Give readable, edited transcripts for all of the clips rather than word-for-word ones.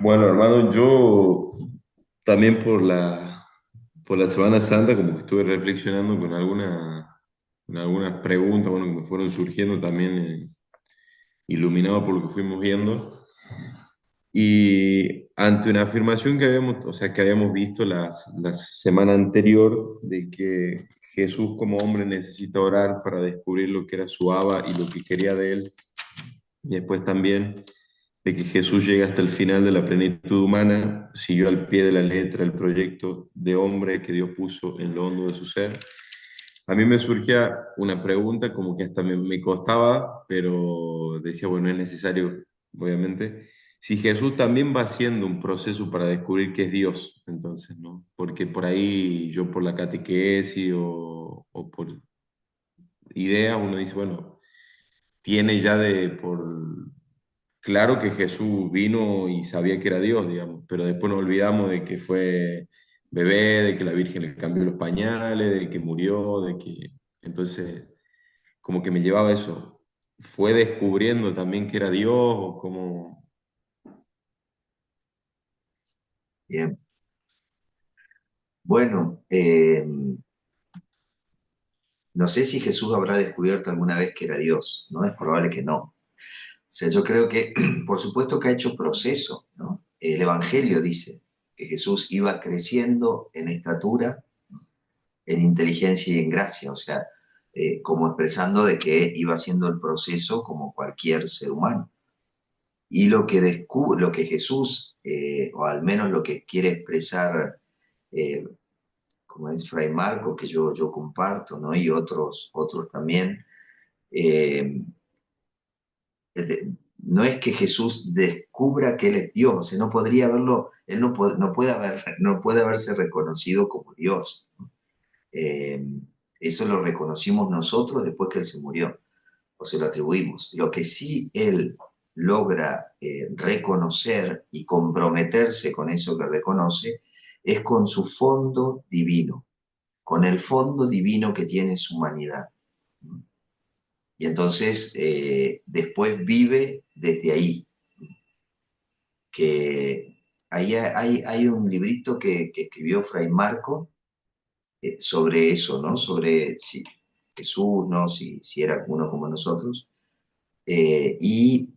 Bueno, hermano, yo también por la Semana Santa como que estuve reflexionando con algunas preguntas, bueno, que me fueron surgiendo también, iluminado por lo que fuimos viendo. Y ante una afirmación que habíamos, o sea, que habíamos visto la semana anterior, de que Jesús como hombre necesita orar para descubrir lo que era su Abba y lo que quería de él, y después también de que Jesús llega hasta el final de la plenitud humana, siguió al pie de la letra el proyecto de hombre que Dios puso en lo hondo de su ser. A mí me surgía una pregunta como que hasta me costaba, pero decía, bueno, es necesario, obviamente. Si Jesús también va haciendo un proceso para descubrir que es Dios, entonces, ¿no? Porque por ahí yo por la catequesis o por ideas, uno dice, bueno, tiene ya de por claro que Jesús vino y sabía que era Dios, digamos, pero después nos olvidamos de que fue bebé, de que la Virgen le cambió los pañales, de que murió, de que... Entonces, como que me llevaba eso. ¿Fue descubriendo también que era Dios o como... Bien. Bueno, no sé si Jesús habrá descubierto alguna vez que era Dios, ¿no? Es probable que no. O sea, yo creo que, por supuesto que ha hecho proceso, ¿no? El Evangelio dice que Jesús iba creciendo en estatura, en inteligencia y en gracia, o sea, como expresando de que iba haciendo el proceso como cualquier ser humano. Y lo que Jesús, o al menos lo que quiere expresar, eh, como es Fray Marco, que yo comparto, ¿no? Y otros también, eh, no es que Jesús descubra que Él es Dios, o sea, no podría haberlo, Él no puede haberse reconocido como Dios. Eh, Eso lo reconocimos nosotros después que Él se murió, o se lo atribuimos. Lo que sí Él logra reconocer y comprometerse con eso que reconoce es con su fondo divino, con el fondo divino que tiene su humanidad. Y entonces después vive desde ahí, que hay un librito que escribió Fray Marco sobre eso, ¿no? Sobre si Jesús, ¿no? Si era uno como nosotros. Y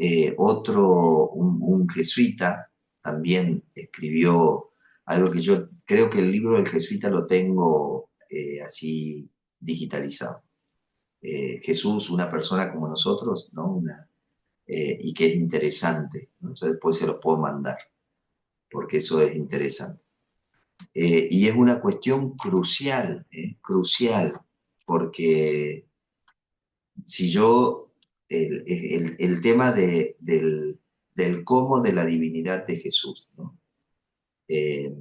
un jesuita, también escribió algo que yo creo que el libro del jesuita lo tengo así digitalizado. Jesús, una persona como nosotros, ¿no? Y que es interesante, ¿no? Yo después se lo puedo mandar, porque eso es interesante. Y es una cuestión crucial, crucial, porque si yo, el tema del cómo de la divinidad de Jesús, ¿no? Eh,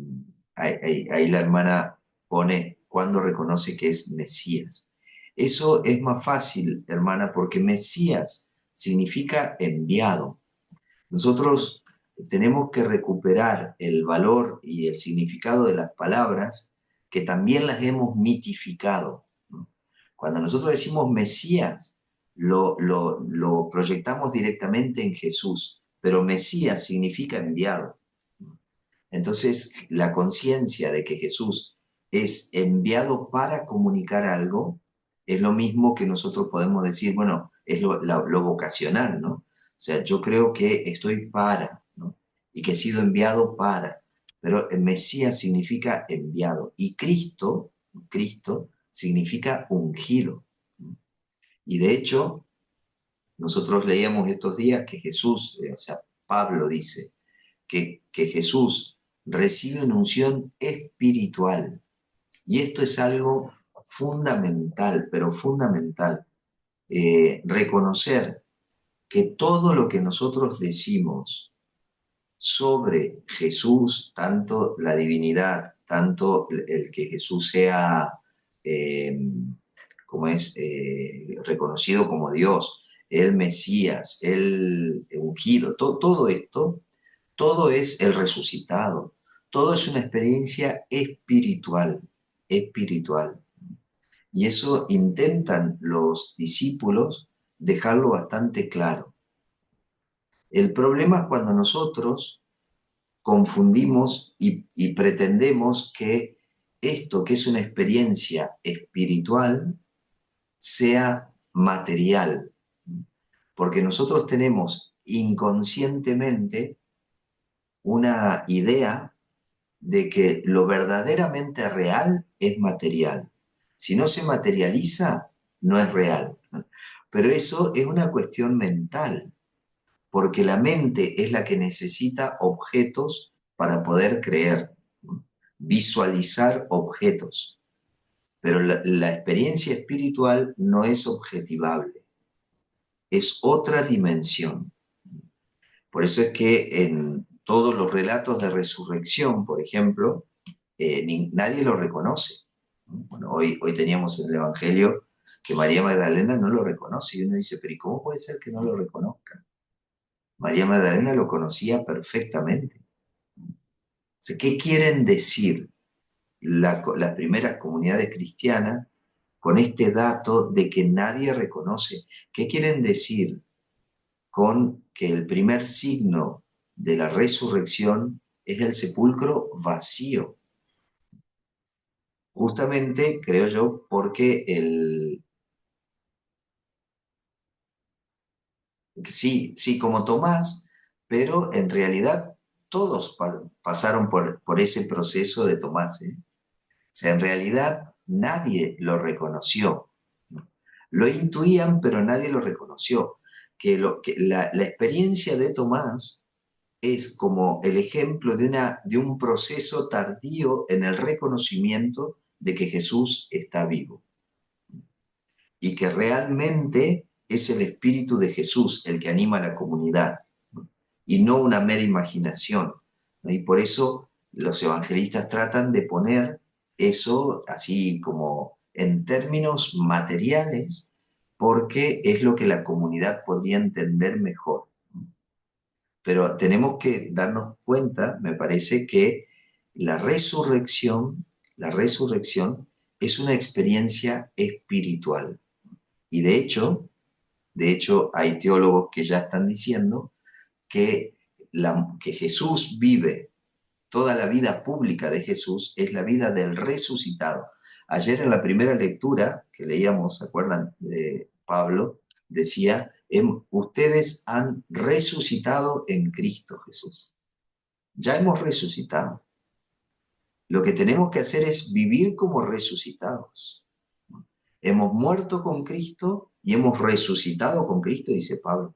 ahí la hermana pone cuando reconoce que es Mesías. Eso es más fácil, hermana, porque Mesías significa enviado. Nosotros tenemos que recuperar el valor y el significado de las palabras que también las hemos mitificado, ¿no? Cuando nosotros decimos Mesías, lo proyectamos directamente en Jesús, pero Mesías significa enviado. Entonces, la conciencia de que Jesús es enviado para comunicar algo es lo mismo que nosotros podemos decir, bueno, es lo vocacional, ¿no? O sea, yo creo que estoy para, ¿no? Y que he sido enviado para. Pero el Mesías significa enviado. Y Cristo significa ungido, ¿no? Y de hecho, nosotros leíamos estos días que Jesús, o sea, Pablo dice, que Jesús recibe una unción espiritual. Y esto es algo fundamental, pero fundamental. Reconocer que todo lo que nosotros decimos sobre Jesús, tanto la divinidad, tanto el que Jesús sea, eh, como es, reconocido como Dios, el Mesías, el ungido, todo esto, todo es el resucitado, todo es una experiencia espiritual. espiritual. Y eso intentan los discípulos dejarlo bastante claro. El problema es cuando nosotros confundimos y pretendemos que esto, que es una experiencia espiritual, sea material, porque nosotros tenemos inconscientemente una idea de que lo verdaderamente real es material. Si no se materializa, no es real. Pero eso es una cuestión mental, porque la mente es la que necesita objetos para poder creer, visualizar objetos. Pero la experiencia espiritual no es objetivable, es otra dimensión. Por eso es que en todos los relatos de resurrección, por ejemplo, nadie lo reconoce. Bueno, hoy teníamos en el Evangelio que María Magdalena no lo reconoce y uno dice, pero ¿y cómo puede ser que no lo reconozca? María Magdalena lo conocía perfectamente. O sea, ¿qué quieren decir las primeras comunidades cristianas con este dato de que nadie reconoce? ¿Qué quieren decir con que el primer signo de la resurrección es el sepulcro vacío? Justamente, creo yo, porque sí, sí, como Tomás, pero en realidad todos pasaron por ese proceso de Tomás, ¿eh? O sea, en realidad nadie lo reconoció. Lo intuían, pero nadie lo reconoció. Que la experiencia de Tomás es como el ejemplo de un proceso tardío en el reconocimiento de que Jesús está vivo y que realmente es el Espíritu de Jesús el que anima a la comunidad, ¿no? Y no una mera imaginación, ¿no? Y por eso los evangelistas tratan de poner eso así como en términos materiales, porque es lo que la comunidad podría entender mejor. Pero tenemos que darnos cuenta, me parece, que la resurrección es una experiencia espiritual. Y de hecho, hay teólogos que ya están diciendo que, que Jesús vive, toda la vida pública de Jesús es la vida del resucitado. Ayer en la primera lectura que leíamos, ¿se acuerdan? De Pablo, decía, ustedes han resucitado en Cristo Jesús. Ya hemos resucitado. Lo que tenemos que hacer es vivir como resucitados. Hemos muerto con Cristo y hemos resucitado con Cristo, dice Pablo.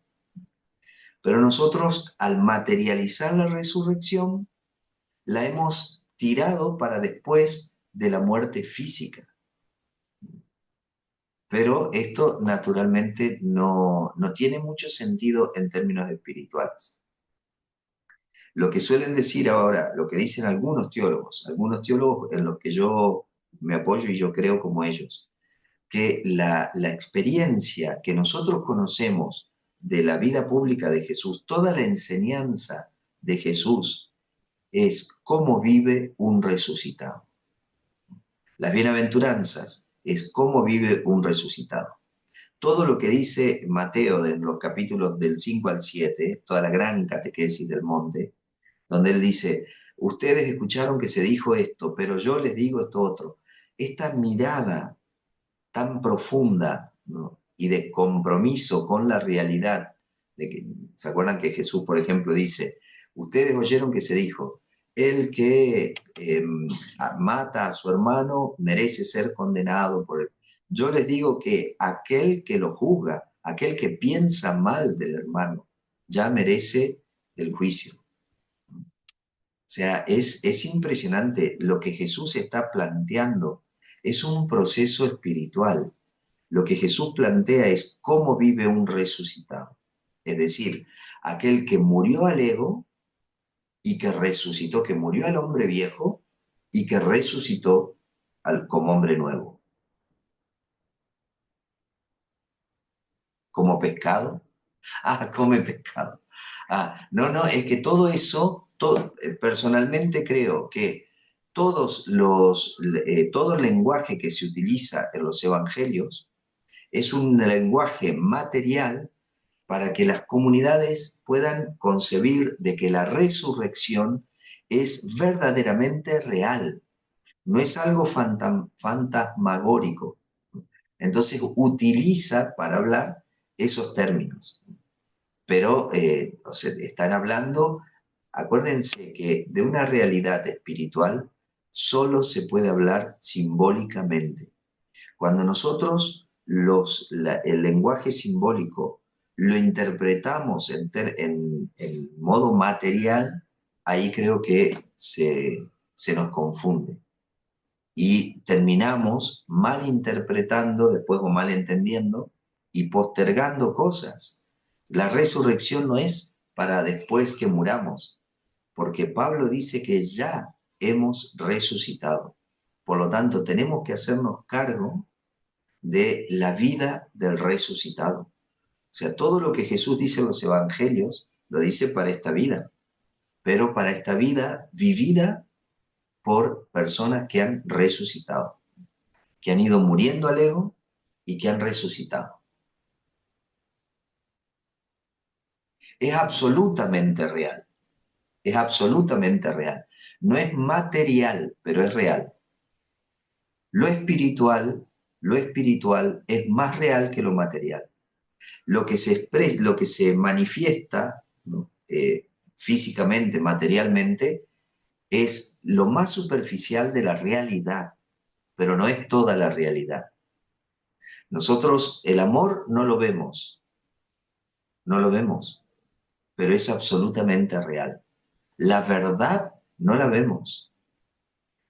Pero nosotros, al materializar la resurrección, la hemos tirado para después de la muerte física. Pero esto naturalmente no tiene mucho sentido en términos espirituales. Lo que suelen decir ahora, lo que dicen algunos teólogos en los que yo me apoyo y yo creo como ellos, que la experiencia que nosotros conocemos de la vida pública de Jesús, toda la enseñanza de Jesús es cómo vive un resucitado. Las bienaventuranzas es cómo vive un resucitado. Todo lo que dice Mateo en los capítulos del 5 al 7, toda la gran catequesis del monte, donde él dice, ustedes escucharon que se dijo esto, pero yo les digo esto otro. Esta mirada tan profunda, ¿no? Y de compromiso con la realidad. ¿Se acuerdan que Jesús, por ejemplo, dice, ustedes oyeron que se dijo, el que mata a su hermano merece ser condenado por él? Yo les digo que aquel que lo juzga, aquel que piensa mal del hermano, ya merece el juicio. O sea, es impresionante lo que Jesús está planteando. Es un proceso espiritual. Lo que Jesús plantea es cómo vive un resucitado. Es decir, aquel que murió al ego y que resucitó, que murió al hombre viejo y que resucitó como hombre nuevo. ¿Como pescado? Ah, come pescado. Ah, no, es que todo eso, personalmente creo que todo el lenguaje que se utiliza en los evangelios es un lenguaje material para que las comunidades puedan concebir de que la resurrección es verdaderamente real, no es algo fantasmagórico. Entonces utiliza para hablar esos términos. Pero o sea, están hablando, acuérdense que de una realidad espiritual solo se puede hablar simbólicamente. Cuando nosotros el lenguaje simbólico lo interpretamos en modo material, ahí creo que se nos confunde y terminamos malinterpretando después o malentendiendo y postergando cosas. La resurrección no es para después que muramos, porque Pablo dice que ya hemos resucitado. Por lo tanto, tenemos que hacernos cargo de la vida del resucitado. O sea, todo lo que Jesús dice en los evangelios lo dice para esta vida, pero para esta vida vivida por personas que han resucitado, que han ido muriendo al ego y que han resucitado. Es absolutamente real, es absolutamente real. No es material, pero es real. Lo espiritual, lo espiritual es más real que lo material. Lo que se expresa, lo que se manifiesta, ¿no? Físicamente, materialmente, es lo más superficial de la realidad, pero no es toda la realidad. Nosotros el amor no lo vemos, no lo vemos, pero es absolutamente real. La verdad no la vemos.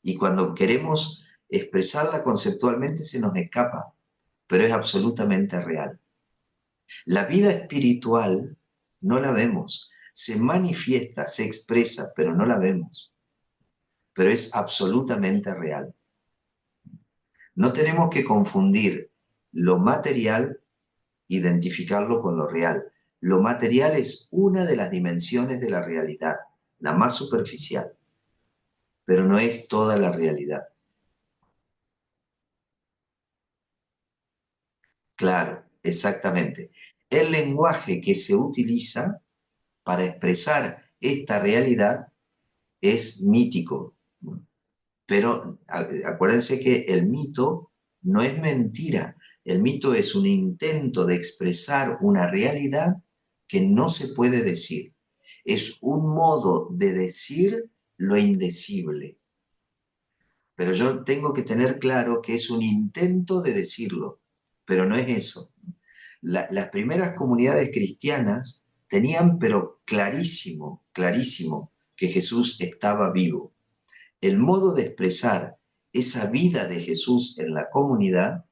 Y cuando queremos expresarla conceptualmente se nos escapa, pero es absolutamente real. La vida espiritual no la vemos, se manifiesta, se expresa, pero no la vemos, pero es absolutamente real. No tenemos que confundir lo material, identificarlo con lo real. Lo material es una de las dimensiones de la realidad, la más superficial, pero no es toda la realidad. Claro, exactamente. El lenguaje que se utiliza para expresar esta realidad es mítico, ¿no? Pero acuérdense que el mito no es mentira, el mito es un intento de expresar una realidad que no se puede decir. Es un modo de decir lo indecible. Pero yo tengo que tener claro que es un intento de decirlo, pero no es eso. Las primeras comunidades cristianas tenían, pero clarísimo, clarísimo, que Jesús estaba vivo. El modo de expresar esa vida de Jesús en la comunidad,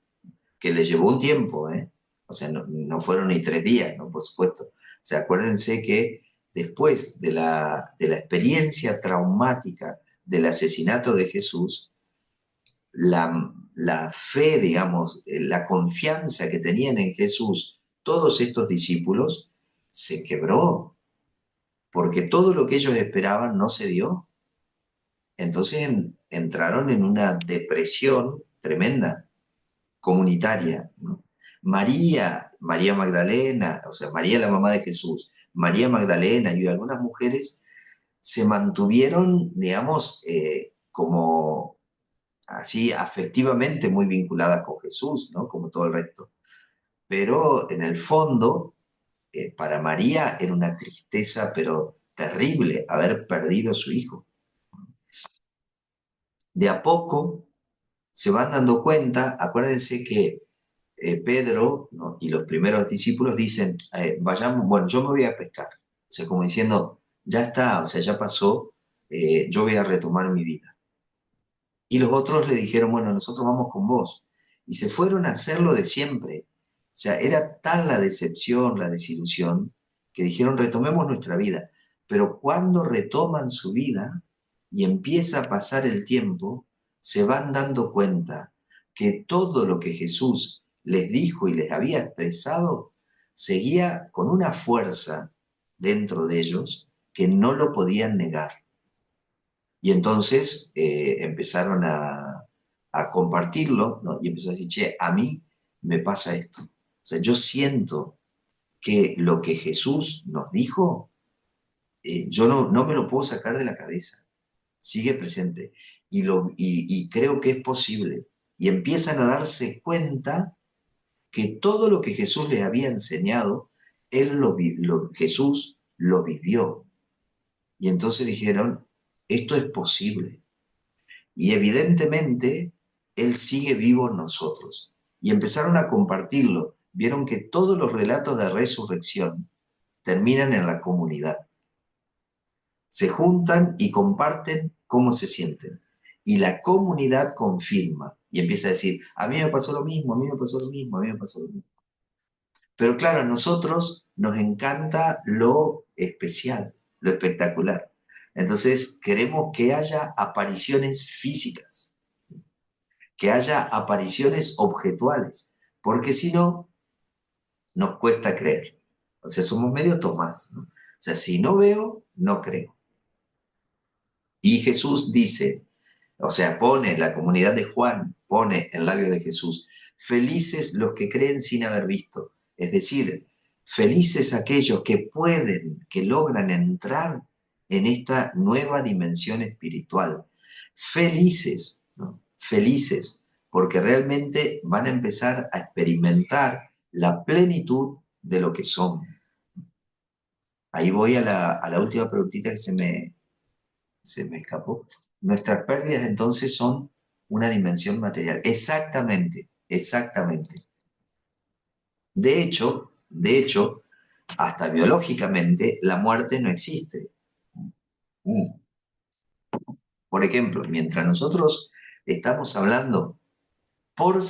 que le llevó un tiempo, ¿eh? O sea, no fueron ni 3 días, ¿no? Por supuesto. O sea, acuérdense que después de la experiencia traumática del asesinato de Jesús, la fe, digamos, la confianza que tenían en Jesús todos estos discípulos, se quebró, porque todo lo que ellos esperaban no se dio. Entonces entraron en una depresión tremenda, comunitaria, ¿no? María Magdalena, o sea, María la mamá de Jesús, María Magdalena y algunas mujeres se mantuvieron, digamos, como así afectivamente muy vinculadas con Jesús, ¿no? Como todo el resto. Pero en el fondo, para María era una tristeza, pero terrible, haber perdido a su hijo. De a poco se van dando cuenta, acuérdense que Pedro, ¿no? Y los primeros discípulos dicen, vayamos, bueno, yo me voy a pescar. O sea, como diciendo, ya está, o sea, ya pasó, yo voy a retomar mi vida. Y los otros le dijeron, bueno, nosotros vamos con vos. Y se fueron a hacer lo de siempre. O sea, era tal la decepción, la desilusión, que dijeron, retomemos nuestra vida. Pero cuando retoman su vida y empieza a pasar el tiempo, se van dando cuenta que todo lo que Jesús les dijo y les había expresado seguía con una fuerza dentro de ellos que no lo podían negar. Y entonces empezaron a compartirlo, ¿no? Y empezó a decir, che, a mí me pasa esto. O sea, yo siento que lo que Jesús nos dijo, yo no me lo puedo sacar de la cabeza. Sigue presente. Y creo que es posible. Y empiezan a darse cuenta que todo lo que Jesús les había enseñado, Jesús lo vivió. Y entonces dijeron, esto es posible. Y evidentemente, Él sigue vivo en nosotros. Y empezaron a compartirlo. Vieron que todos los relatos de resurrección terminan en la comunidad. Se juntan y comparten cómo se sienten. Y la comunidad confirma y empieza a decir, a mí me pasó lo mismo, a mí me pasó lo mismo, a mí me pasó lo mismo. Pero claro, a nosotros nos encanta lo especial, lo espectacular. Entonces queremos que haya apariciones físicas, que haya apariciones objetuales, porque si no, nos cuesta creer. O sea, somos medio Tomás, ¿no? O sea, si no veo, no creo. Y Jesús dice, o sea, pone, la comunidad de Juan pone en labios de Jesús, felices los que creen sin haber visto. Es decir, felices aquellos que pueden, que logran entrar en esta nueva dimensión espiritual. Felices, ¿no? Felices, porque realmente van a empezar a experimentar la plenitud de lo que son. Ahí voy a la última preguntita que se me escapó. Nuestras pérdidas entonces son una dimensión material. Exactamente, exactamente. De hecho, hasta biológicamente la muerte no existe. Mm. Por ejemplo, mientras nosotros estamos hablando por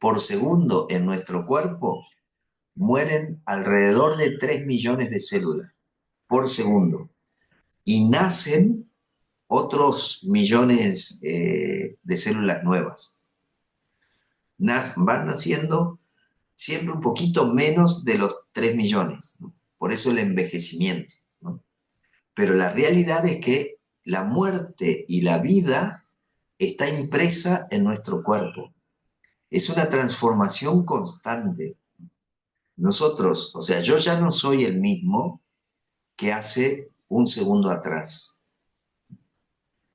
por segundo en nuestro cuerpo, mueren alrededor de 3 millones de células por segundo y nacen otros millones de células nuevas. Van naciendo siempre un poquito menos de los 3 millones, ¿no? Por eso el envejecimiento, ¿no? Pero la realidad es que la muerte y la vida está impresa en nuestro cuerpo. Es una transformación constante. Nosotros, o sea, yo ya no soy el mismo que hace un segundo atrás,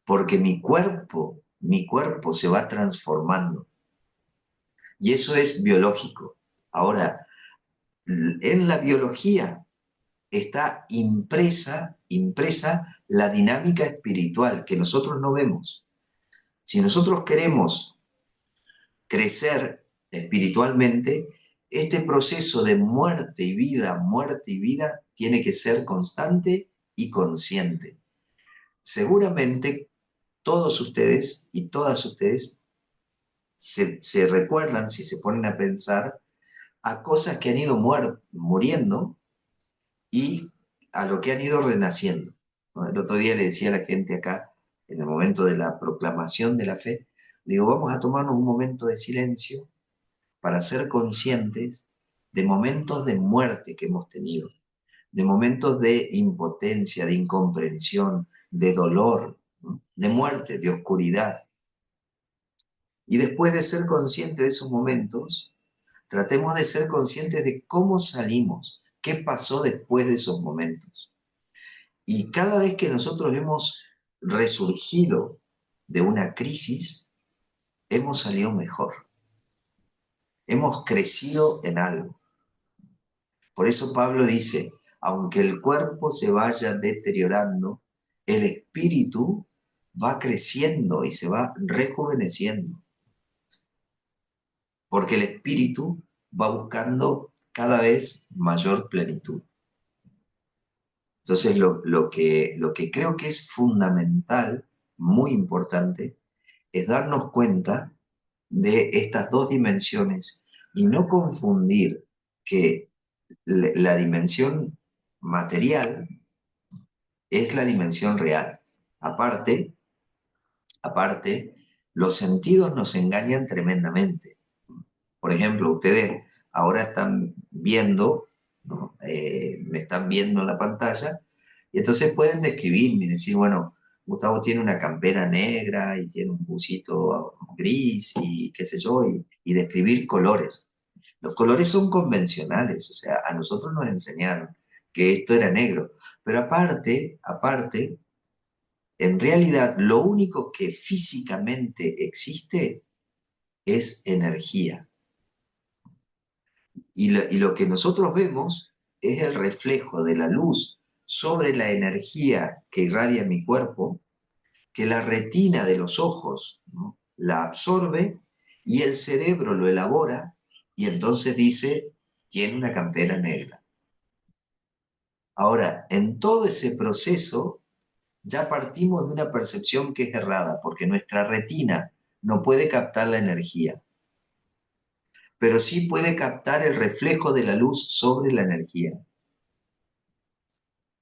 porque mi cuerpo se va transformando. Y eso es biológico. Ahora, en la biología está impresa la dinámica espiritual que nosotros no vemos. Si nosotros queremos crecer espiritualmente, este proceso de muerte y vida, tiene que ser constante y consciente. Seguramente todos ustedes y todas ustedes se recuerdan, si se ponen a pensar, a cosas que han ido muriendo y a lo que han ido renaciendo, ¿no? El otro día le decía a la gente acá, en el momento de la proclamación de la fe, le digo, vamos a tomarnos un momento de silencio para ser conscientes de momentos de muerte que hemos tenido, de momentos de impotencia, de incomprensión, de dolor, ¿no? De muerte, de oscuridad. Y después de ser conscientes de esos momentos, tratemos de ser conscientes de cómo salimos, qué pasó después de esos momentos. Y cada vez que nosotros hemos resurgido de una crisis, hemos salido mejor, hemos crecido en algo. Por eso Pablo dice, aunque el cuerpo se vaya deteriorando, el espíritu va creciendo y se va rejuveneciendo, porque el espíritu va buscando cada vez mayor plenitud. Entonces, lo que creo que es fundamental, muy importante, es darnos cuenta de estas dos dimensiones y no confundir que la dimensión material es la dimensión real. Aparte, aparte, los sentidos nos engañan tremendamente. Por ejemplo, ustedes ahora están viendo, ¿no? Me están viendo en la pantalla, y entonces pueden describirme y decir, bueno, Gustavo tiene una campera negra y tiene un busito gris y qué sé yo, y describir colores. Los colores son convencionales, o sea, a nosotros nos enseñaron que esto era negro, pero aparte, en realidad lo único que físicamente existe es energía. Y lo que nosotros vemos es el reflejo de la luz sobre la energía que irradia mi cuerpo, que la retina de los ojos, ¿no?, la absorbe y el cerebro lo elabora y entonces dice, tiene una campera negra. Ahora, en todo ese proceso ya partimos de una percepción que es errada, porque nuestra retina no puede captar la energía, pero sí puede captar el reflejo de la luz sobre la energía.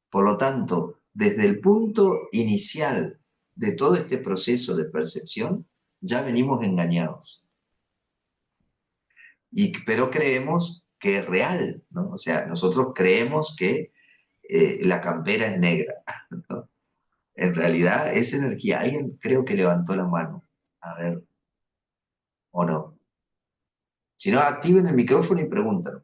Por lo tanto, desde el punto inicial de todo este proceso de percepción, ya venimos engañados. Pero creemos que es real, ¿no? O sea, nosotros creemos que la campera es negra, ¿no? En realidad es energía. Alguien creo que levantó la mano. A ver, o no. Si no, activen el micrófono y preguntan.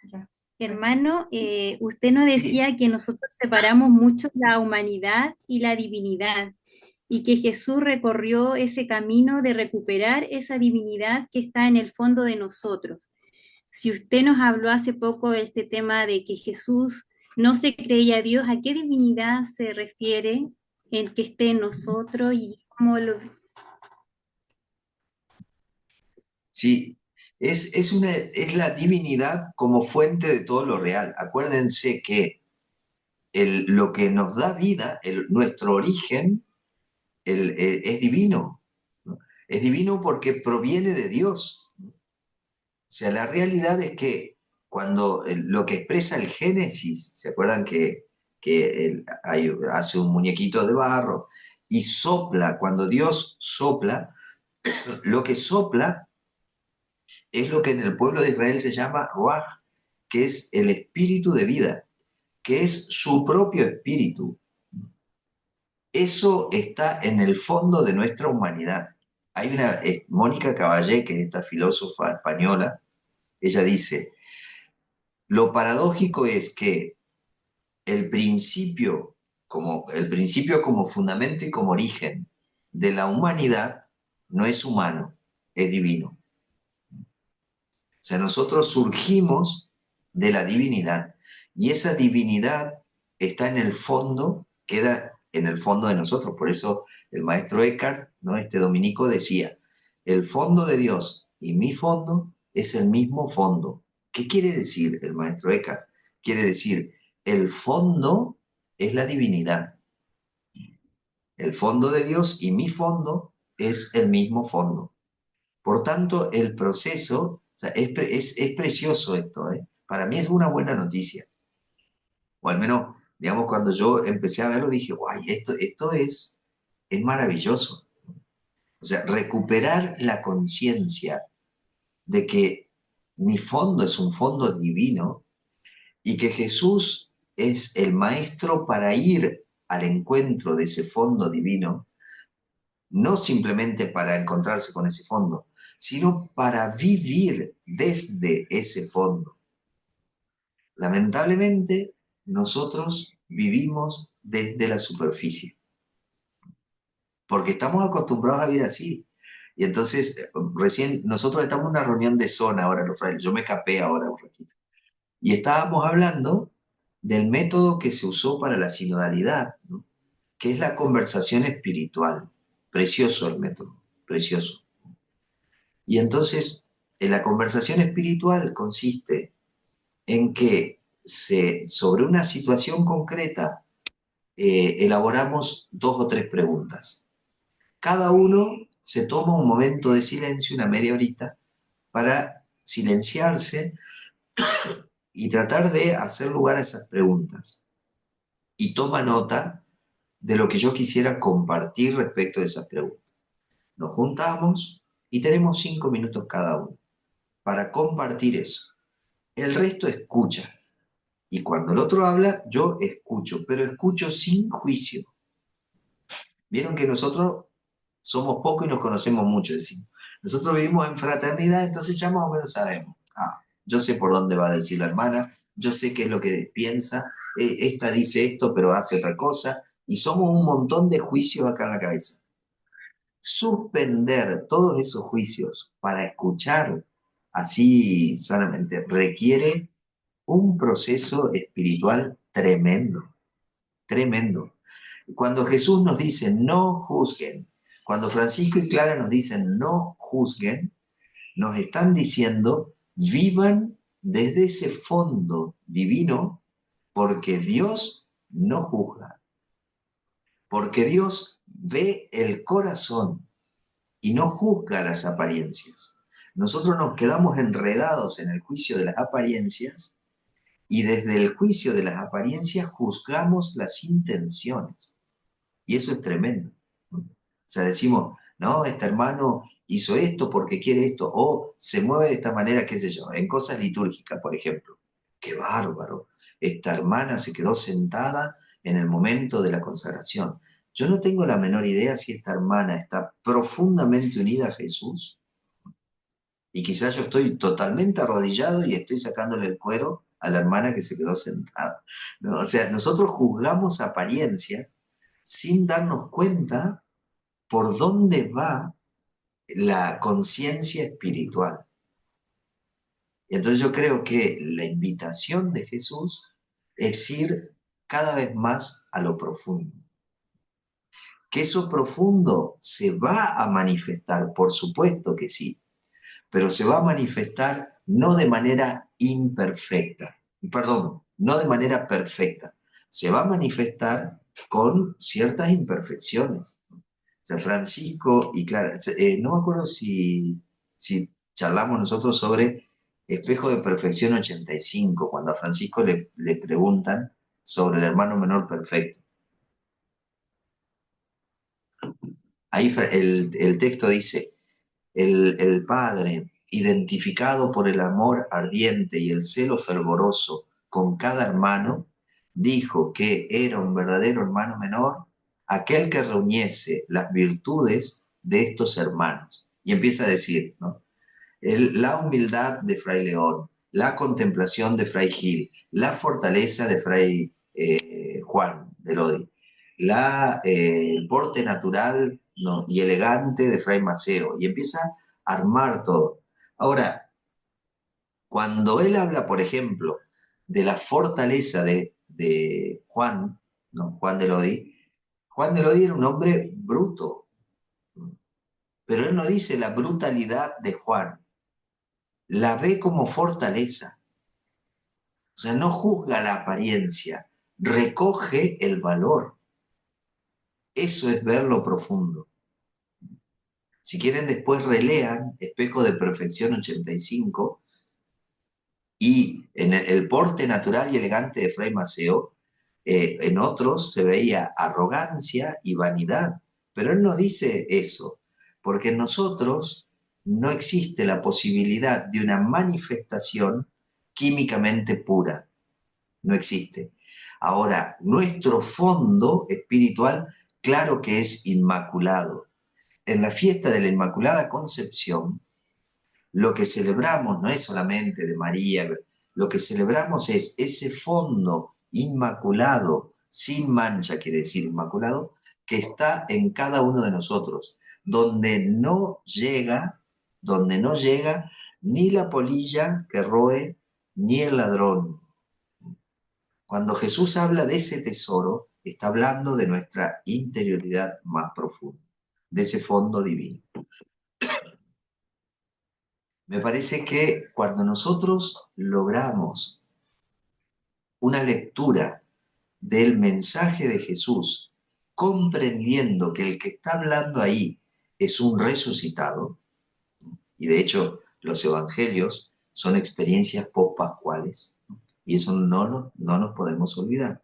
Ya. Hermano, usted nos Sí, decía que nosotros separamos mucho la humanidad y la divinidad y que Jesús recorrió ese camino de recuperar esa divinidad que está en el fondo de nosotros. Si usted nos habló hace poco de este tema de que Jesús no se creía Dios, ¿a qué divinidad se refiere en que esté en nosotros y cómo lo... sí. Es la divinidad como fuente de todo lo real. Acuérdense que lo que nos da vida, nuestro origen, es divino, ¿no? Es divino porque proviene de Dios. O sea, la realidad es que cuando lo que expresa el Génesis, ¿se acuerdan que hace un muñequito de barro y sopla? Cuando Dios sopla, lo que sopla es lo que en el pueblo de Israel se llama Ruach, que es el espíritu de vida, que es su propio espíritu. Eso está en el fondo de nuestra humanidad. Hay Mónica Caballé, que es esta filósofa española, ella dice, lo paradójico es que el principio como fundamento y como origen de la humanidad no es humano, es divino. O sea, nosotros surgimos de la divinidad y esa divinidad está en el fondo, queda en el fondo de nosotros. Por eso el maestro Eckhart, ¿no?, este dominico, decía, el fondo de Dios y mi fondo es el mismo fondo. ¿Qué quiere decir el maestro Eckhart? Quiere decir, el fondo es la divinidad. El fondo de Dios y mi fondo es el mismo fondo. Por tanto, el proceso, o sea, es precioso esto, ¿eh? Para mí es una buena noticia. O al menos, digamos, cuando yo empecé a verlo, dije, guay, esto es maravilloso. O sea, recuperar la conciencia de que mi fondo es un fondo divino y que Jesús es el maestro para ir al encuentro de ese fondo divino, no simplemente para encontrarse con ese fondo, sino para vivir desde ese fondo. Lamentablemente, nosotros vivimos desde la superficie, porque estamos acostumbrados a vivir así. Y entonces, recién nosotros estamos en una reunión de zona ahora, los frailes, yo me escapé ahora un ratito, y estábamos hablando del método que se usó para la sinodalidad, ¿no?, que es la conversación espiritual. Precioso el método, precioso. Y entonces, la conversación espiritual consiste en que sobre una situación concreta elaboramos 2 o 3 preguntas. Cada uno se toma un momento de silencio, una media horita, para silenciarse y tratar de hacer lugar a esas preguntas. Y toma nota de lo que yo quisiera compartir respecto de esas preguntas. Nos juntamos y tenemos 5 minutos cada uno para compartir eso. El resto escucha. Y cuando el otro habla, yo escucho, pero escucho sin juicio. Vieron que nosotros somos pocos y nos conocemos mucho, decimos. Nosotros vivimos en fraternidad, entonces ya más o menos sabemos. Yo sé por dónde va a decir la hermana, yo sé qué es lo que piensa, esta dice esto, pero hace otra cosa, y somos un montón de juicios acá en la cabeza. Suspender todos esos juicios para escuchar así sanamente requiere un proceso espiritual tremendo, tremendo. Cuando Jesús nos dice no juzguen, cuando Francisco y Clara nos dicen no juzguen, nos están diciendo vivan desde ese fondo divino, porque Dios no juzga, porque Dios ve el corazón y no juzga las apariencias. Nosotros nos quedamos enredados en el juicio de las apariencias y desde el juicio de las apariencias juzgamos las intenciones. Y eso es tremendo. O sea, decimos, no, este hermano hizo esto porque quiere esto, o se mueve de esta manera, qué sé yo, en cosas litúrgicas, por ejemplo. ¡Qué bárbaro! Esta hermana se quedó sentada en el momento de la consagración. Yo no tengo la menor idea si esta hermana está profundamente unida a Jesús, y quizás yo estoy totalmente arrodillado y estoy sacándole el cuero a la hermana que se quedó sentada. ¿No? O sea, nosotros juzgamos apariencia sin darnos cuenta por dónde va la conciencia espiritual. Y entonces yo creo que la invitación de Jesús es ir cada vez más a lo profundo. Que eso profundo se va a manifestar, por supuesto que sí, pero se va a manifestar no de manera imperfecta, perdón, no de manera perfecta, se va a manifestar con ciertas imperfecciones. O sea, Francisco y Clara, no me acuerdo si charlamos nosotros sobre Espejo de Perfección 85, cuando a Francisco le preguntan sobre el hermano menor perfecto. Ahí el texto dice, el Padre, identificado por el amor ardiente y el celo fervoroso con cada hermano, dijo que era un verdadero hermano menor aquel que reuniese las virtudes de estos hermanos. Y empieza a decir, ¿no? La humildad de Fray León, la contemplación de Fray Gil, la fortaleza de Fray Juan de Lodi, el porte natural, ¿no?, y elegante de Fray Maceo, y empieza a armar todo. Ahora, cuando él habla, por ejemplo, de la fortaleza de Juan, ¿no?, Juan de Lodi era un hombre bruto, pero él no dice la brutalidad de Juan, la ve como fortaleza. O sea, no juzga la apariencia, recoge el valor. Eso es ver lo profundo. Si quieren, después relean Espejo de Perfección 85 y en el porte natural y elegante de Fray Maceo, en otros se veía arrogancia y vanidad. Pero él no dice eso, porque en nosotros no existe la posibilidad de una manifestación químicamente pura. No existe. Ahora, nuestro fondo espiritual, claro que es inmaculado. En la fiesta de la Inmaculada Concepción, lo que celebramos no es solamente de María, lo que celebramos es ese fondo inmaculado, sin mancha quiere decir inmaculado, que está en cada uno de nosotros, donde no llega ni la polilla que roe, ni el ladrón. Cuando Jesús habla de ese tesoro, está hablando de nuestra interioridad más profunda, de ese fondo divino. Me parece que cuando nosotros logramos una lectura del mensaje de Jesús, comprendiendo que el que está hablando ahí es un resucitado, y de hecho los evangelios son experiencias post-pascuales, y eso no nos podemos olvidar.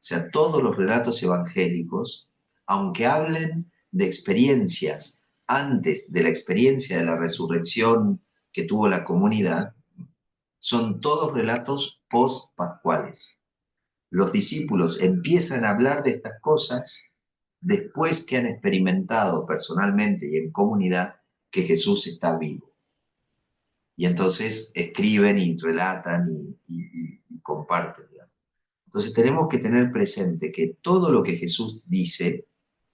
sea, todos los relatos evangélicos, aunque hablen de experiencias antes de la experiencia de la resurrección que tuvo la comunidad, son todos relatos post-pascuales. Los discípulos empiezan a hablar de estas cosas después que han experimentado personalmente y en comunidad que Jesús está vivo. Y entonces escriben y relatan y comparten, digamos. Entonces tenemos que tener presente que todo lo que Jesús dice,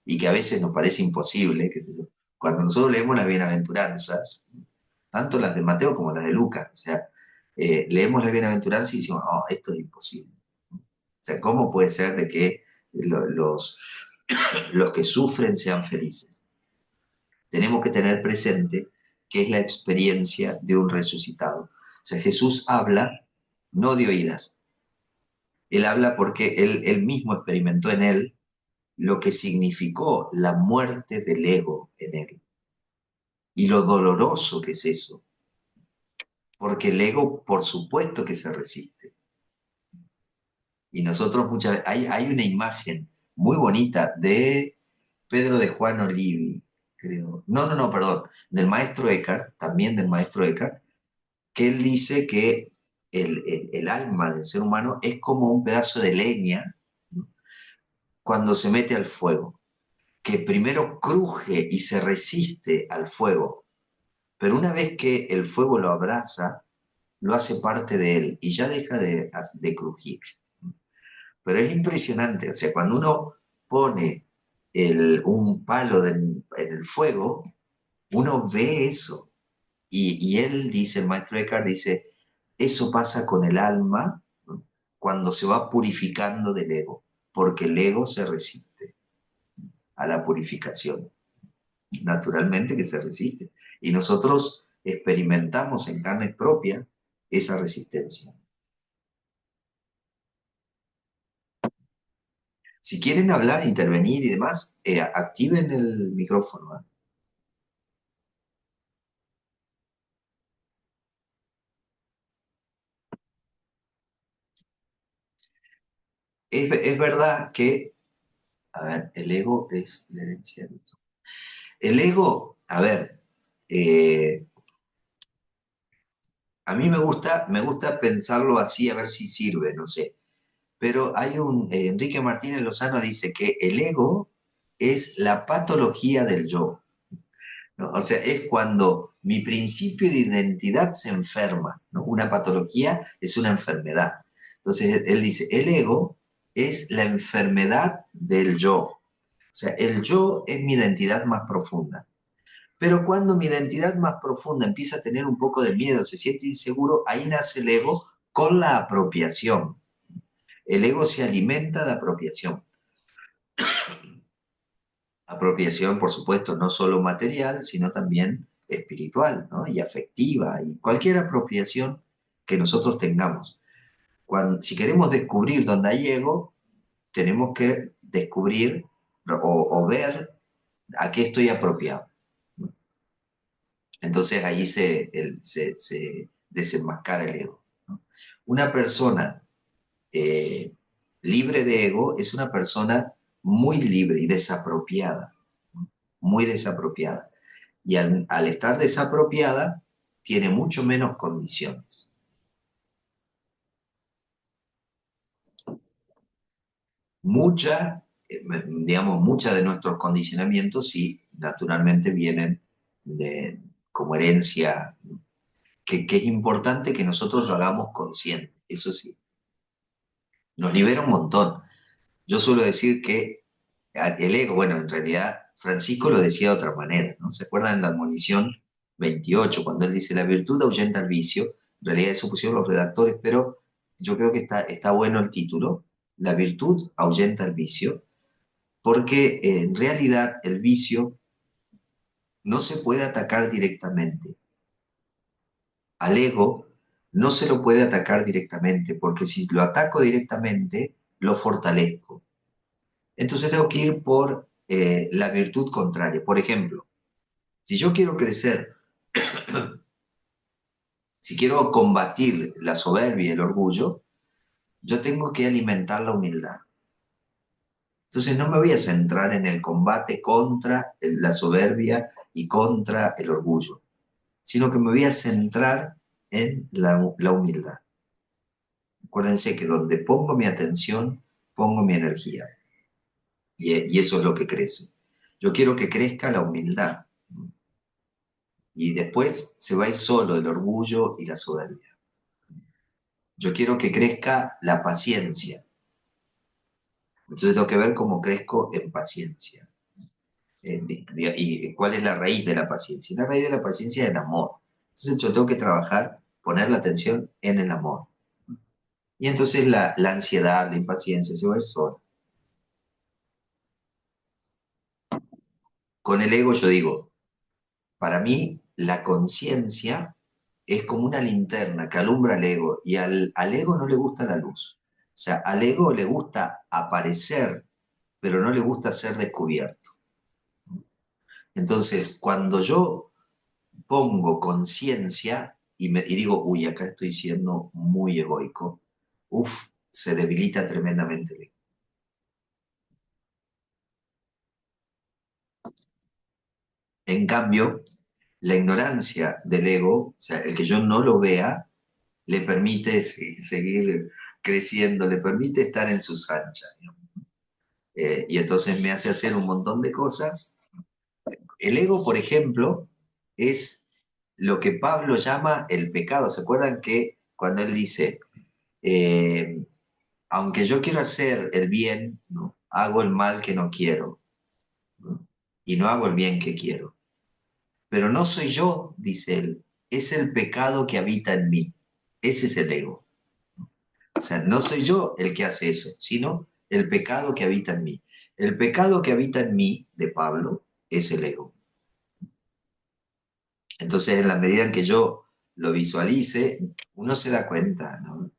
y que a veces nos parece imposible, qué sé yo, cuando nosotros leemos las bienaventuranzas, tanto las de Mateo como las de Lucas, o sea, leemos las bienaventuranzas y decimos, oh, esto es imposible. O sea, ¿cómo puede ser de que los que sufren sean felices? Tenemos que tener presente que es la experiencia de un resucitado. O sea, Jesús habla no de oídas. Él habla porque él mismo experimentó en él lo que significó la muerte del ego en él. Y lo doloroso que es eso. Porque el ego, por supuesto que se resiste. Y nosotros muchas veces, hay una imagen muy bonita de Pedro de Juan Olivi, creo. No, perdón, del maestro Eckhart, también del maestro Eckhart, que él dice que el alma del ser humano es como un pedazo de leña, ¿no?, cuando se mete al fuego, que primero cruje y se resiste al fuego, pero una vez que el fuego lo abraza, lo hace parte de él y ya deja de crujir. Pero es impresionante, o sea, cuando uno pone un palo en el fuego, uno ve eso. Y él dice, el maestro Eckhart dice, eso pasa con el alma, ¿no?, cuando se va purificando del ego, porque el ego se resiste a la purificación. Naturalmente que se resiste. Y nosotros experimentamos en carne propia esa resistencia. Si quieren hablar, intervenir y demás, activen el micrófono, ¿eh? Es verdad que, a ver, el ego es la herencia de eso. El ego, a ver, a mí me gusta pensarlo así, a ver si sirve, no sé. Pero Enrique Martínez Lozano dice que el ego es la patología del yo, ¿no? O sea, es cuando mi principio de identidad se enferma, ¿no? Una patología es una enfermedad. Entonces, él dice, el ego es la enfermedad del yo. O sea, el yo es mi identidad más profunda. Pero cuando mi identidad más profunda empieza a tener un poco de miedo, se siente inseguro, ahí nace el ego con la apropiación. El ego se alimenta de apropiación. Apropiación, por supuesto, no solo material, sino también espiritual, ¿no?, y afectiva, y cualquier apropiación que nosotros tengamos. Si queremos descubrir dónde hay ego, tenemos que descubrir o ver a qué estoy apropiado. Entonces ahí se desenmascara el ego, ¿no? Una persona eh, libre de ego es una persona muy libre y desapropiada, ¿no?, muy desapropiada. Y al estar desapropiada, tiene mucho menos condiciones. Mucha de nuestros condicionamientos sí, naturalmente vienen como herencia, que es importante que nosotros lo hagamos consciente, eso sí. Nos libera un montón. Yo suelo decir que el ego, bueno, en realidad Francisco lo decía de otra manera, ¿no? ¿Se acuerdan en la admonición 28, cuando él dice, la virtud ahuyenta el vicio? En realidad eso pusieron los redactores, pero yo creo que está bueno el título, la virtud ahuyenta el vicio, porque en realidad el vicio no se puede atacar directamente. Al ego no se lo puede atacar directamente, porque si lo ataco directamente, lo fortalezco. Entonces tengo que ir por la virtud contraria. Por ejemplo, si yo quiero crecer, si quiero combatir la soberbia y el orgullo, yo tengo que alimentar la humildad. Entonces no me voy a centrar en el combate contra la soberbia y contra el orgullo, sino que me voy a centrar en la humildad. Acuérdense que donde pongo mi atención, pongo mi energía. Y eso es lo que crece. Yo quiero que crezca la humildad. Y después se va a ir solo el orgullo y la soberbia. Yo quiero que crezca la paciencia. Entonces tengo que ver cómo crezco en paciencia. ¿Y cuál es la raíz de la paciencia? La raíz de la paciencia es el amor. Entonces yo tengo que trabajar, poner la atención en el amor. Y entonces la ansiedad, la impaciencia se va a ir sola. Con el ego yo digo, para mí la conciencia es como una linterna que alumbra al ego y al ego no le gusta la luz. O sea, al ego le gusta aparecer, pero no le gusta ser descubierto. Entonces, cuando yo pongo conciencia y digo, uy, acá estoy siendo muy egoico, uff, se debilita tremendamente el ego. En cambio, la ignorancia del ego, o sea, el que yo no lo vea, le permite seguir creciendo, le permite estar en sus anchas, ¿no? Y entonces me hace hacer un montón de cosas. El ego, por ejemplo, es lo que Pablo llama el pecado. ¿Se acuerdan que cuando él dice, eh, aunque yo quiero hacer el bien, ¿no? Hago el mal que no quiero, ¿no? Y no hago el bien que quiero? Pero no soy yo, dice él, es el pecado que habita en mí. Ese es el ego. O sea, no soy yo el que hace eso, sino el pecado que habita en mí. El pecado que habita en mí, de Pablo, es el ego. Entonces, en la medida en que yo lo visualice, uno se da cuenta, ¿no?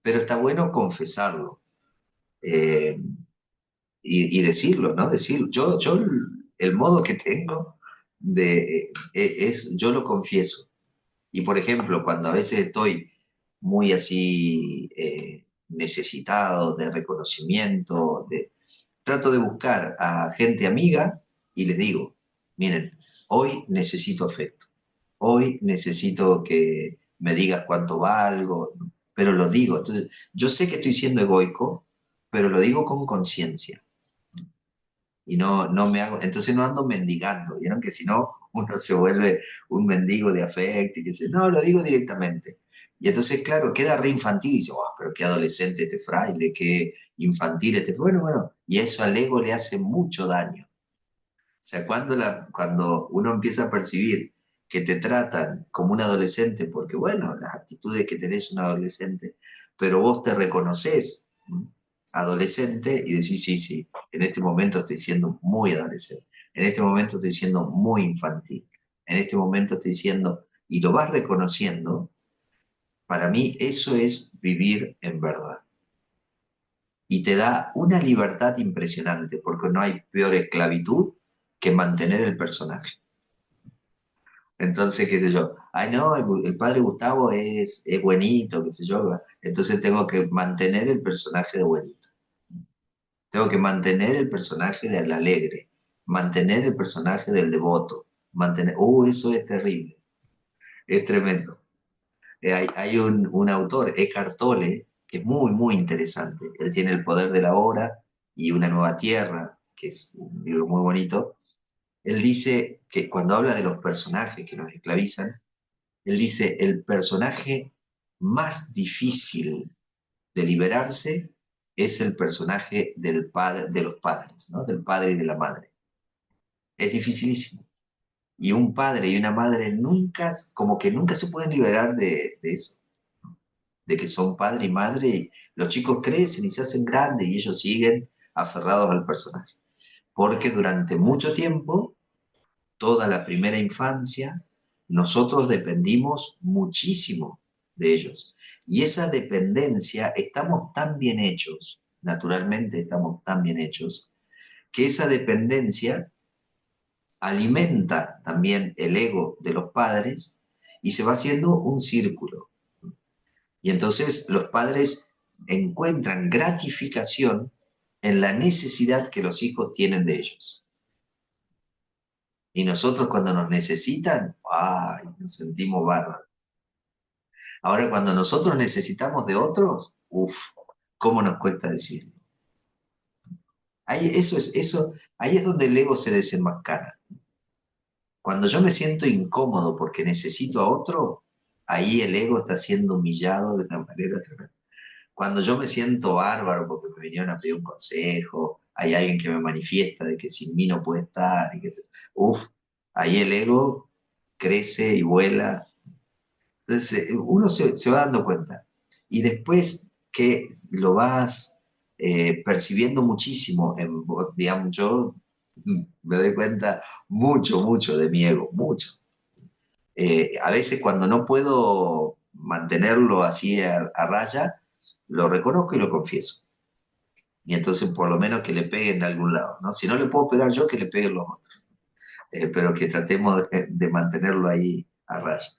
Pero está bueno confesarlo eh, y decirlo, ¿no? Decir, yo el modo que tengo es, yo lo confieso. Y por ejemplo, cuando a veces estoy muy así necesitado de reconocimiento, trato de buscar a gente amiga y les digo, miren, hoy necesito afecto, hoy necesito que me digas cuánto valgo, pero lo digo. Entonces, yo sé que estoy siendo egoico, pero lo digo con conciencia. Y no me hago, entonces no ando mendigando, ¿vieron? Que si no, uno se vuelve un mendigo de afecto y que dice, no, lo digo directamente. Y entonces, claro, queda re infantil y dice, oh, pero qué adolescente este fraile, qué infantil este. Bueno, y eso al ego le hace mucho daño. O sea, cuando uno empieza a percibir que te tratan como un adolescente, porque bueno, las actitudes que tenés un adolescente, pero vos te reconoces adolescente y decís, sí, sí, en este momento estoy siendo muy adolescente, en este momento estoy siendo muy infantil, en este momento estoy siendo, y lo vas reconociendo, para mí eso es vivir en verdad. Y te da una libertad impresionante, porque no hay peor esclavitud que mantener el personaje. Entonces, qué sé yo, ay no, el padre Gustavo es buenito, qué sé yo, entonces tengo que mantener el personaje de buenito. Tengo que mantener el personaje del alegre, mantener el personaje del devoto, mantener, eso es terrible, es tremendo. Hay un autor, Eckhart Tolle, que es muy, muy interesante. Él tiene El poder de la hora y Una nueva tierra, que es un libro muy bonito. Él dice que cuando habla de los personajes que nos esclavizan, él dice, el personaje más difícil de liberarse es el personaje del padre, de los padres, ¿no? Del padre y de la madre. Es dificilísimo. Y un padre y una madre nunca, como que nunca se pueden liberar de eso, de que son padre y madre, y los chicos crecen y se hacen grandes y ellos siguen aferrados al personaje. Porque durante mucho tiempo, toda la primera infancia, nosotros dependimos muchísimo de ellos. Y esa dependencia, estamos tan bien hechos, naturalmente estamos tan bien hechos, que esa dependencia alimenta también el ego de los padres y se va haciendo un círculo. Y entonces los padres encuentran gratificación en la necesidad que los hijos tienen de ellos. Y nosotros cuando nos necesitan, ¡ay!, nos sentimos bárbaros. Ahora cuando nosotros necesitamos de otros, uff, ¿cómo nos cuesta decirlo? Ahí es donde el ego se desenmascara. Cuando yo me siento incómodo porque necesito a otro, ahí el ego está siendo humillado de una manera tremenda. Cuando yo me siento bárbaro porque me vinieron a pedir un consejo, hay alguien que me manifiesta de que sin mí no puede estar, uf, ahí el ego crece y vuela. Entonces uno se va dando cuenta. Y después que lo vas percibiendo muchísimo, digamos, yo me doy cuenta mucho, mucho de mi ego, mucho. A veces cuando no puedo mantenerlo así a raya, lo reconozco y lo confieso. Y entonces por lo menos que le peguen de algún lado, ¿no? Si no le puedo pegar yo, que le peguen los otros. Pero que tratemos de mantenerlo ahí a raya.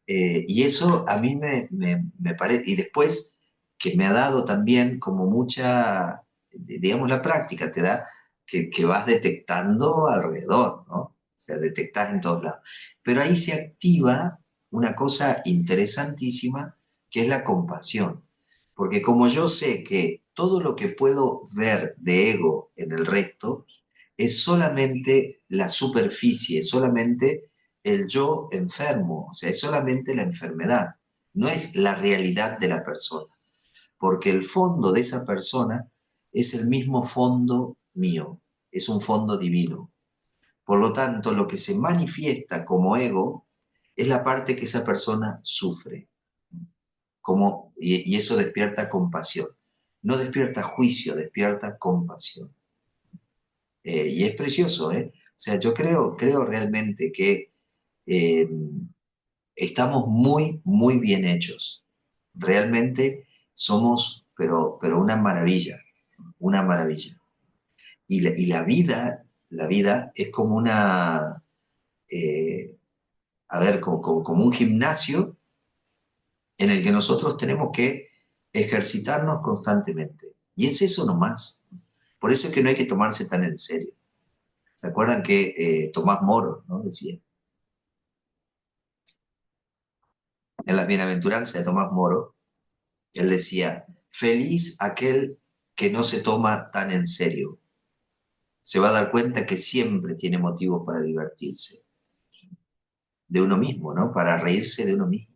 Y eso a mí me parece, y después que me ha dado también como mucha, digamos, la práctica, te da que vas detectando alrededor, ¿no? O sea, detectás en todos lados. Pero ahí se activa una cosa interesantísima que es la compasión. Porque como yo sé que todo lo que puedo ver de ego en el resto es solamente la superficie, es solamente el yo enfermo, o sea, es solamente la enfermedad, no es la realidad de la persona, porque el fondo de esa persona es el mismo fondo mío, es un fondo divino. Por lo tanto, lo que se manifiesta como ego es la parte que esa persona sufre, y eso despierta compasión. No despierta juicio, despierta compasión. Y es precioso, ¿eh? O sea, yo creo realmente que eh, estamos muy, muy bien hechos. Realmente somos, pero una maravilla, una maravilla. La vida es como una, a ver, como un gimnasio en el que nosotros tenemos que ejercitarnos constantemente. Y es eso nomás. Por eso es que no hay que tomarse tan en serio. ¿Se acuerdan que Tomás Moro, ¿no?, decía? En las bienaventuranzas de Tomás Moro, él decía, feliz aquel que no se toma tan en serio. Se va a dar cuenta que siempre tiene motivos para divertirse. De uno mismo, ¿no? Para reírse de uno mismo.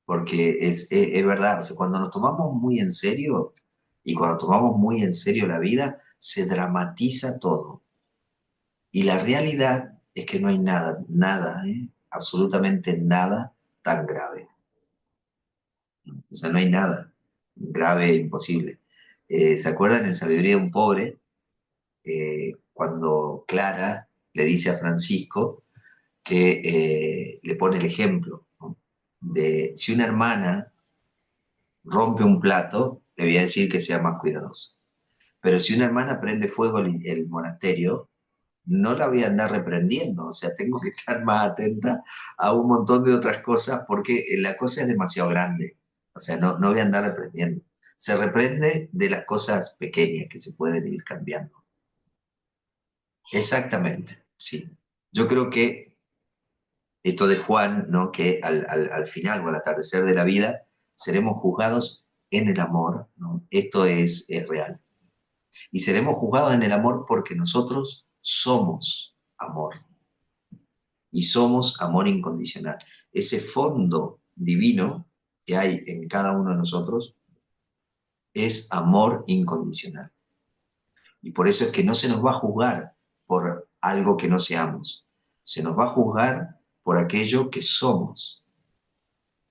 Porque es verdad, o sea, cuando nos tomamos muy en serio y cuando tomamos muy en serio la vida, se dramatiza todo. Y la realidad es que no hay nada, nada, absolutamente nada tan grave. O sea, no hay nada grave e imposible. ¿Se acuerdan en Sabiduría de un pobre? Cuando Clara le dice a Francisco que le pone el ejemplo, ¿no?, de si una hermana rompe un plato, le voy a decir que sea más cuidadosa. Pero si una hermana prende fuego el monasterio, no la voy a andar reprendiendo, o sea, tengo que estar más atenta a un montón de otras cosas porque la cosa es demasiado grande, o sea, no voy a andar reprendiendo. Se reprende de las cosas pequeñas que se pueden ir cambiando. Exactamente, sí. Yo creo que esto de Juan, ¿no?, que al final o al atardecer de la vida seremos juzgados en el amor, ¿no? Esto es real. Y seremos juzgados en el amor porque nosotros somos amor. Y somos amor incondicional. Ese fondo divino que hay en cada uno de nosotros es amor incondicional. Y por eso es que no se nos va a juzgar por algo que no seamos. Se nos va a juzgar por aquello que somos.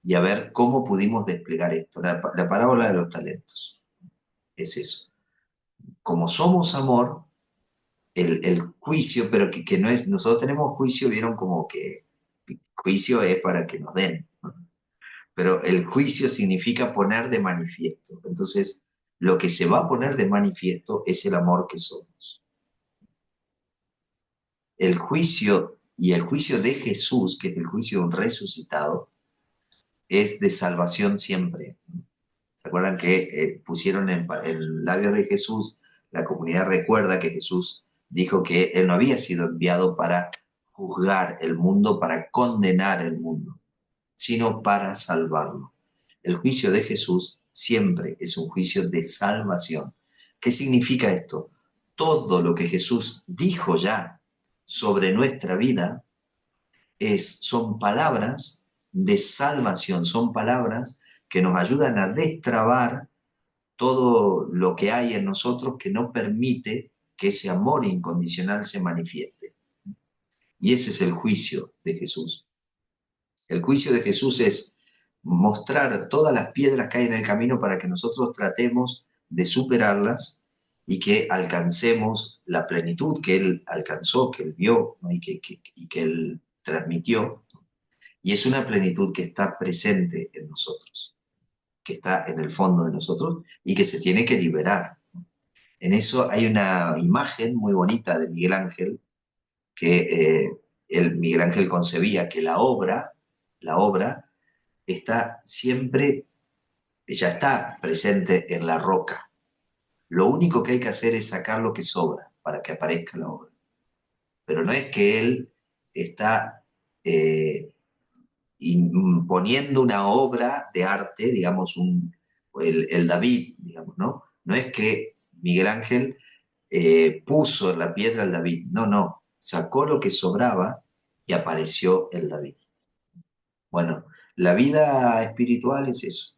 Y a ver cómo pudimos desplegar esto. La parábola de los talentos es eso. Como somos amor, el juicio, pero que no es, nosotros tenemos juicio, vieron como que juicio es para que nos den, ¿no? Pero el juicio significa poner de manifiesto. Entonces, lo que se va a poner de manifiesto es el amor que somos. El juicio y el juicio de Jesús, que es el juicio de un resucitado, es de salvación siempre. ¿Se acuerdan que pusieron en labios de Jesús la comunidad recuerda que Jesús dijo que él no había sido enviado para juzgar el mundo, para condenar el mundo, sino para salvarlo. El juicio de Jesús siempre es un juicio de salvación. ¿Qué significa esto? Todo lo que Jesús dijo ya sobre nuestra vida son palabras de salvación, son palabras que nos ayudan a destrabar todo lo que hay en nosotros que no permite que ese amor incondicional se manifieste. Y ese es el juicio de Jesús. El juicio de Jesús es mostrar todas las piedras que hay en el camino para que nosotros tratemos de superarlas y que alcancemos la plenitud que Él alcanzó, que Él vio, ¿no? y que Él transmitió. Y es una plenitud que está presente en nosotros, que está en el fondo de nosotros y que se tiene que liberar. En eso hay una imagen muy bonita de Miguel Ángel, que Miguel Ángel concebía que la obra está siempre, ya está presente en la roca. Lo único que hay que hacer es sacar lo que sobra para que aparezca la obra. Pero no es que él está imponiendo una obra de arte, digamos, el David, digamos, ¿no? No es que Miguel Ángel puso en la piedra el David, no, sacó lo que sobraba y apareció el David. Bueno, la vida espiritual es eso,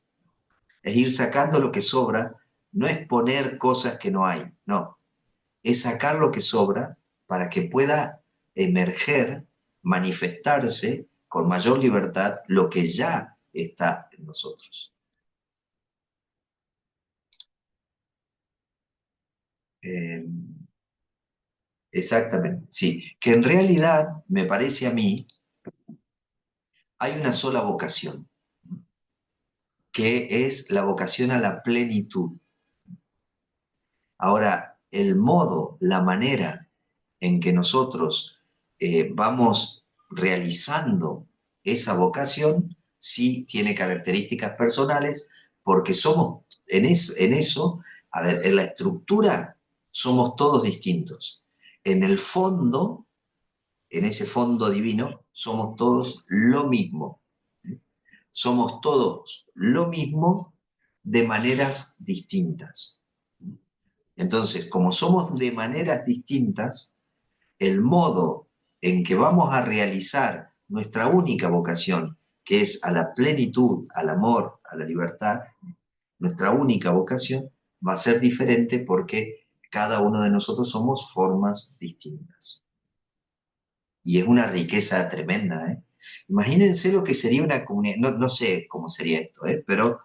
es ir sacando lo que sobra, no es poner cosas que no hay, no, es sacar lo que sobra para que pueda emerger, manifestarse con mayor libertad lo que ya está en nosotros. Eh, Exactamente, sí, que en realidad me parece a mí hay una sola vocación, que es la vocación a la plenitud. Ahora, el modo, la manera en que nosotros vamos realizando esa vocación, sí tiene características personales, porque somos, en eso, a ver, en la estructura somos todos distintos. En el fondo, en ese fondo divino, somos todos lo mismo. Somos todos lo mismo de maneras distintas. Entonces, como somos de maneras distintas, el modo en que vamos a realizar nuestra única vocación, que es a la plenitud, al amor, a la libertad, nuestra única vocación va a ser diferente porque cada uno de nosotros somos formas distintas. Y es una riqueza tremenda, ¿eh? Imagínense lo que sería una comunidad, no sé cómo sería esto, pero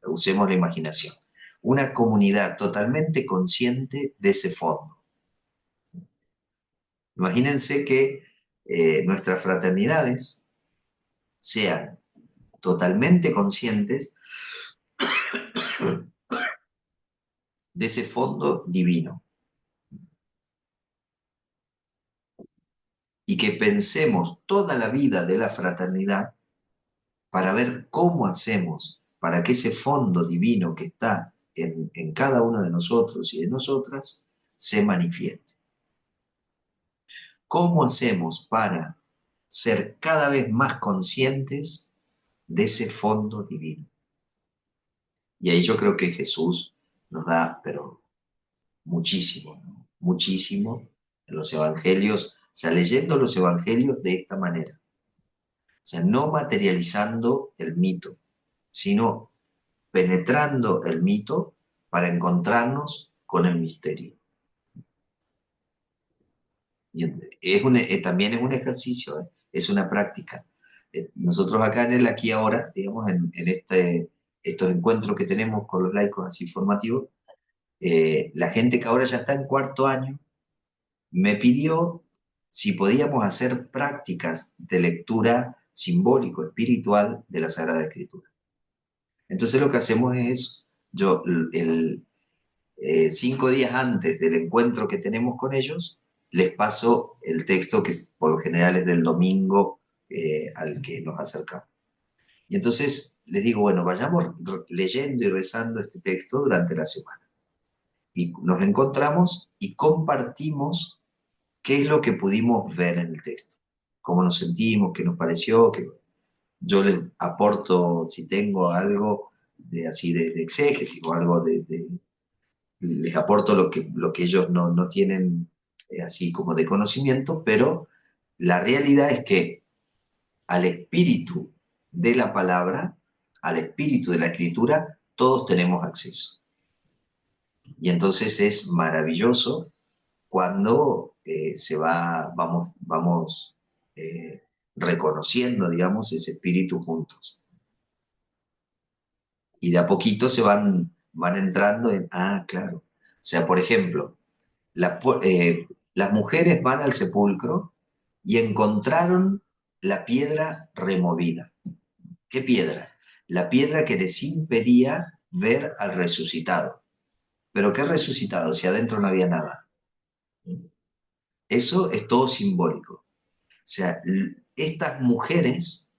usemos la imaginación. Una comunidad totalmente consciente de ese fondo. Imagínense que nuestras fraternidades sean totalmente conscientes de ese fondo divino y que pensemos toda la vida de la fraternidad para ver cómo hacemos para que ese fondo divino que está en cada uno de nosotros y de nosotras se manifieste. ¿Cómo hacemos para ser cada vez más conscientes de ese fondo divino? Y ahí yo creo que Jesús nos da, pero muchísimo, ¿no? Muchísimo en los evangelios, o sea, leyendo los evangelios de esta manera. O sea, no materializando el mito, sino penetrando el mito para encontrarnos con el misterio. Y también es un ejercicio, es una práctica. Nosotros acá en el aquí ahora, digamos, en estos encuentros que tenemos con los laicos así formativos, la gente que ahora ya está en cuarto año me pidió si podíamos hacer prácticas de lectura simbólico, espiritual de la Sagrada Escritura. Entonces lo que hacemos es, yo 5 días antes del encuentro que tenemos con ellos, les paso el texto que por lo general es del domingo al que nos acercamos. Y entonces les digo, bueno, vayamos leyendo y rezando este texto durante la semana. y nos encontramos y compartimos qué es lo que pudimos ver en el texto, cómo nos sentimos, qué nos pareció, que yo les aporto si tengo algo de así de exégesis o algo les aporto lo que ellos no tienen así como de conocimiento, pero la realidad es que al espíritu de la palabra, al espíritu de la escritura, todos tenemos acceso. Y entonces es maravilloso cuando vamos reconociendo, digamos, ese espíritu juntos. Y de a poquito van entrando en, ah, claro. O sea, por ejemplo, las mujeres van al sepulcro y encontraron la piedra removida. ¿Qué piedra? La piedra que les impedía ver al resucitado. ¿Pero qué resucitado? Si adentro no había nada. Eso es todo simbólico. O sea, estas mujeres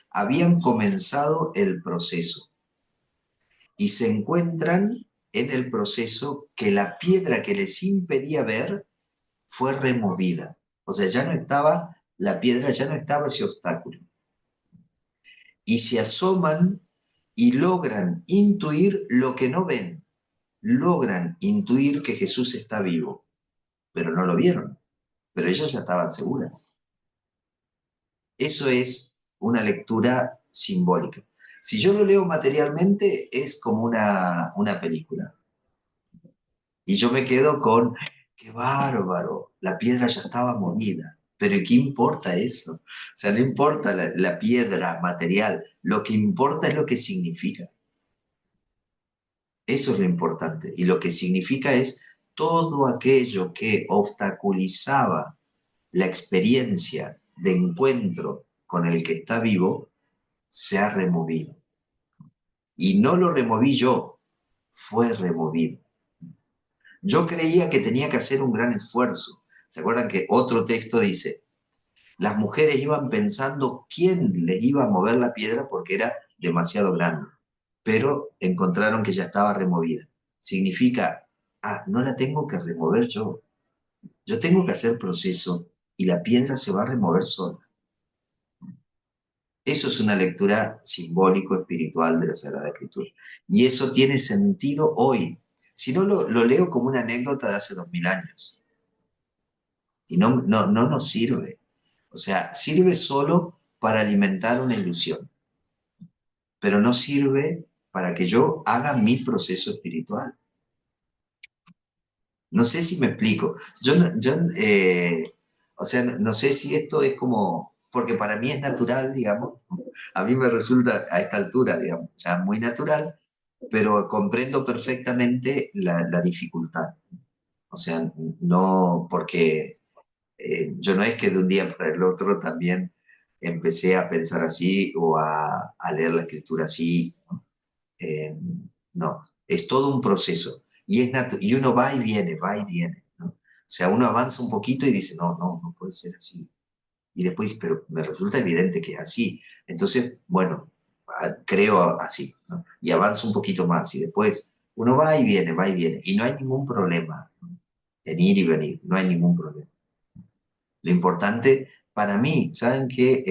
habían comenzado el proceso y se encuentran en el proceso que la piedra que les impedía ver fue removida. O sea, ya no estaba, la piedra ya no estaba ese obstáculo. Y se asoman y logran intuir lo que no ven. Logran intuir que Jesús está vivo, pero no lo vieron. Pero ellas ya estaban seguras. Eso es una lectura simbólica. Si yo lo leo materialmente, es como una película. Y yo me quedo con, qué bárbaro, la piedra ya estaba movida. Pero ¿qué importa eso? O sea, no importa la piedra material, lo que importa es lo que significa. Eso es lo importante. Y lo que significa es todo aquello que obstaculizaba la experiencia de encuentro con el que está vivo, se ha removido. Y no lo removí yo, fue removido. Yo creía que tenía que hacer un gran esfuerzo. ¿Se acuerdan que otro texto dice, las mujeres iban pensando quién les iba a mover la piedra porque era demasiado grande, pero encontraron que ya estaba removida? Significa, ah, no la tengo que remover yo. Yo tengo que hacer proceso y la piedra se va a remover sola. Eso es una lectura simbólico-espiritual de la Sagrada Escritura. Y eso tiene sentido hoy. Si no, lo leo como una anécdota de hace 2000 años. Y no nos sirve. O sea, sirve solo para alimentar una ilusión. Pero no sirve para que yo haga mi proceso espiritual. No sé si me explico. O sea, no sé si esto es como, porque para mí es natural, digamos, a mí me resulta a esta altura, digamos, ya muy natural, pero comprendo perfectamente la dificultad. O sea, no, porque yo no es que de un día para el otro también empecé a pensar así o a leer la escritura así, ¿no? No, es todo un proceso. Y uno va y viene, ¿no? O sea, uno avanza un poquito y dice, no puede ser así. Y después, pero me resulta evidente que es así. Entonces, bueno, creo así, ¿no? Y avanza un poquito más. Y después uno va y viene, va y viene. Y no hay ningún problema, ¿no? En ir y venir, no hay ningún problema. Lo importante para mí, ¿saben qué?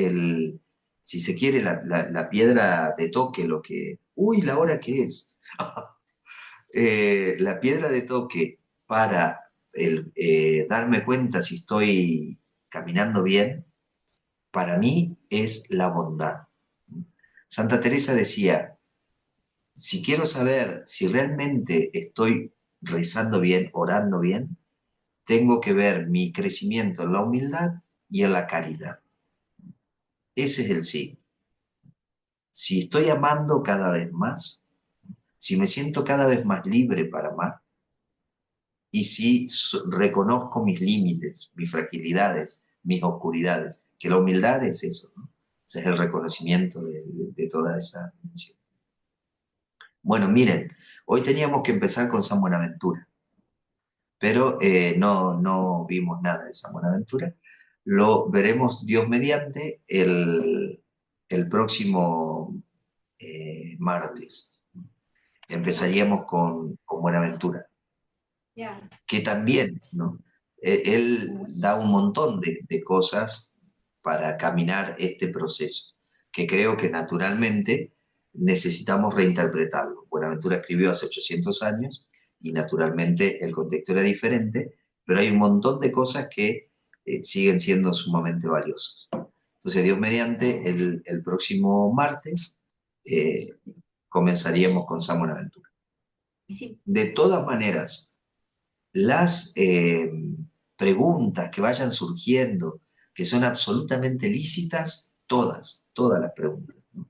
Si se quiere, la piedra de toque, lo que... Uy, la hora que es. La piedra de toque para darme cuenta si estoy caminando bien, para mí es la bondad. Santa Teresa decía, si quiero saber si realmente estoy rezando bien, orando bien, tengo que ver mi crecimiento en la humildad y en la caridad. Ese es el sí. Si estoy amando cada vez más, si me siento cada vez más libre para amar, y si reconozco mis límites, mis fragilidades, mis oscuridades, que la humildad es eso, ¿no? Ese es el reconocimiento de toda esa dimensión. Bueno, miren, hoy teníamos que empezar con San Buenaventura, pero no vimos nada de San Buenaventura. Lo veremos Dios mediante el próximo martes. Empezaríamos con Buenaventura. que también, ¿no? Él da un montón de cosas para caminar este proceso, que creo que naturalmente necesitamos reinterpretarlo. Buenaventura escribió hace 800 años y naturalmente el contexto era diferente, pero hay un montón de cosas que siguen siendo sumamente valiosas. Entonces, Dios mediante, el próximo martes comenzaríamos con San Buenaventura. Sí. De todas maneras, las preguntas que vayan surgiendo, que son absolutamente lícitas, todas las preguntas, ¿no?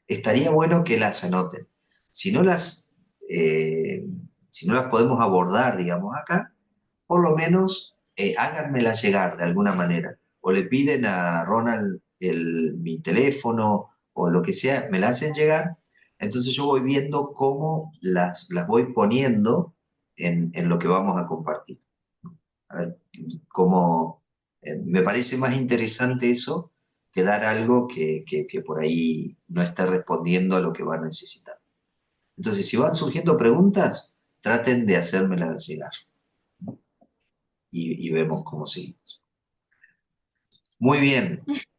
Estaría bueno que las anoten. Si no las, eh, si no las podemos abordar, digamos, acá, por lo menos háganmelas llegar de alguna manera. O le piden a Ronald mi teléfono o lo que sea, me la hacen llegar. Entonces yo voy viendo cómo las voy poniendo en lo que vamos a compartir. A ver, cómo, me parece más interesante eso que dar algo que por ahí no está respondiendo a lo que van a necesitar. Entonces, si van surgiendo preguntas, traten de hacérmelas llegar y vemos cómo seguimos. Muy bien.